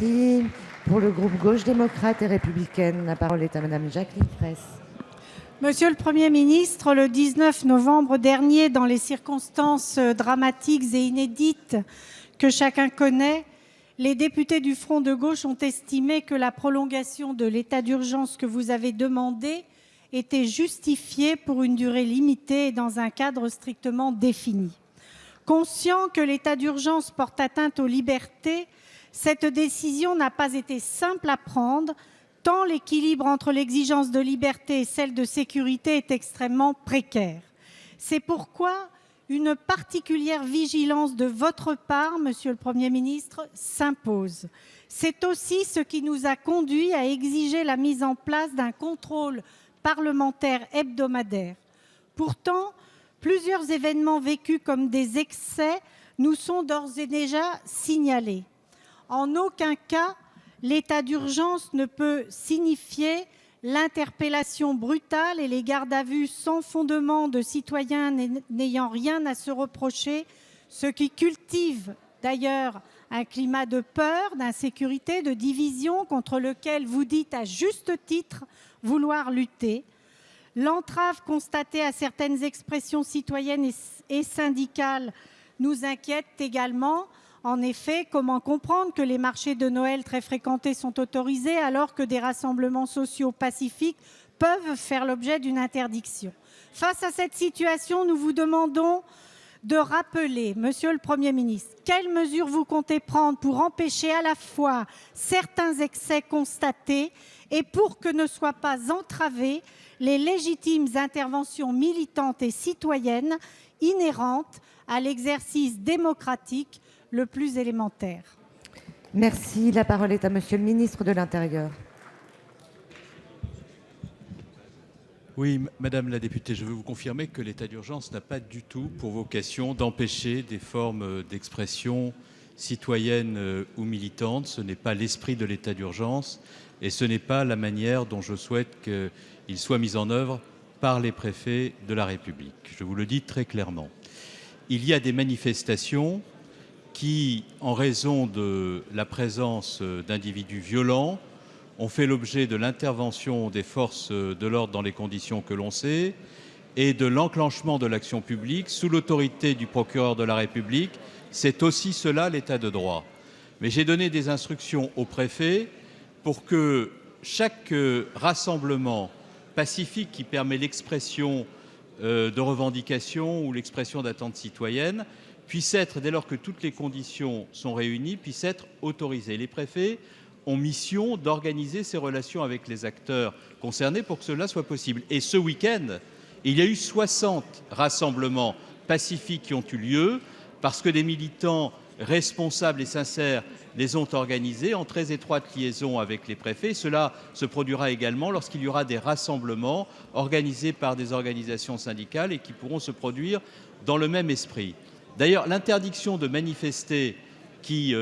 Merci. Pour le groupe Gauche démocrate et républicaine, la parole est à Madame Jacqueline Fraisse. Monsieur le Premier ministre, le 19 novembre dernier, dans les circonstances dramatiques et inédites que chacun connaît, les députés du Front de gauche ont estimé que la prolongation de l'état d'urgence que vous avez demandé était justifiée pour une durée limitée et dans un cadre strictement défini. Conscient que l'état d'urgence porte atteinte aux libertés, cette décision n'a pas été simple à prendre, tant l'équilibre entre l'exigence de liberté et celle de sécurité est extrêmement précaire. C'est pourquoi une particulière vigilance de votre part, Monsieur le Premier ministre, s'impose. C'est aussi ce qui nous a conduits à exiger la mise en place d'un contrôle parlementaire hebdomadaire. Pourtant, plusieurs événements vécus comme des excès nous sont d'ores et déjà signalés. En aucun cas, l'état d'urgence ne peut signifier l'interpellation brutale et les gardes à vue sans fondement de citoyens n'ayant rien à se reprocher, ce qui cultive d'ailleurs un climat de peur, d'insécurité, de division contre lequel vous dites à juste titre vouloir lutter. L'entrave constatée à certaines expressions citoyennes et syndicales nous inquiète également. En effet, comment comprendre que les marchés de Noël très fréquentés sont autorisés alors que des rassemblements sociaux pacifiques peuvent faire l'objet d'une interdiction? Face à cette situation, nous vous demandons de rappeler, Monsieur le Premier ministre, quelles mesures vous comptez prendre pour empêcher à la fois certains excès constatés et pour que ne soient pas entravées les légitimes interventions militantes et citoyennes inhérentes à l'exercice démocratique le plus élémentaire. Merci. La parole est à Monsieur le ministre de l'Intérieur. Oui, Madame la députée, je veux vous confirmer que l'état d'urgence n'a pas du tout pour vocation d'empêcher des formes d'expression citoyenne ou militante. Ce n'est pas l'esprit de l'état d'urgence et ce n'est pas la manière dont je souhaite qu'il soit mis en œuvre par les préfets de la République. Je vous le dis très clairement. Il y a des manifestations qui, en raison de la présence d'individus violents, ont fait l'objet de l'intervention des forces de l'ordre dans les conditions que l'on sait et de l'enclenchement de l'action publique sous l'autorité du procureur de la République. C'est aussi cela l'état de droit. Mais j'ai donné des instructions au préfet pour que chaque rassemblement pacifique qui permet l'expression de revendications ou l'expression d'attentes citoyennes puisse être, dès lors que toutes les conditions sont réunies, puisse être autorisé. Les préfets ont mission d'organiser ces relations avec les acteurs concernés pour que cela soit possible. Et ce week-end, il y a eu 60 rassemblements pacifiques qui ont eu lieu parce que des militants responsables et sincères les ont organisés en très étroite liaison avec les préfets. Cela se produira également lorsqu'il y aura des rassemblements organisés par des organisations syndicales et qui pourront se produire dans le même esprit. D'ailleurs, l'interdiction de manifester qui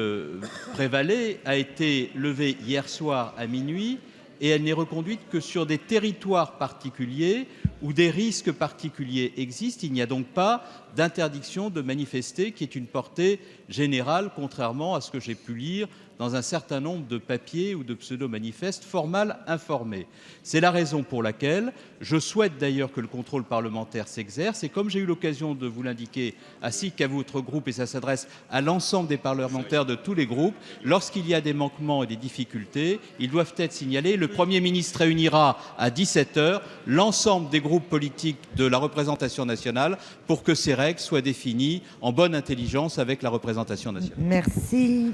prévalait a été levée hier soir à minuit et elle n'est reconduite que sur des territoires particuliers où des risques particuliers existent. Il n'y a donc pas d'interdiction de manifester qui est une portée générale, contrairement à ce que j'ai pu lire dans un certain nombre de papiers ou de pseudo-manifestes fort mal informés. C'est la raison pour laquelle je souhaite d'ailleurs que le contrôle parlementaire s'exerce et comme j'ai eu l'occasion de vous l'indiquer, ainsi qu'à votre groupe, et ça s'adresse à l'ensemble des parlementaires de tous les groupes, lorsqu'il y a des manquements et des difficultés, ils doivent être signalés. Le Premier ministre réunira à 17 h l'ensemble des groupes politiques de la représentation nationale pour que ces règles soient définies en bonne intelligence avec la représentation nationale. Merci.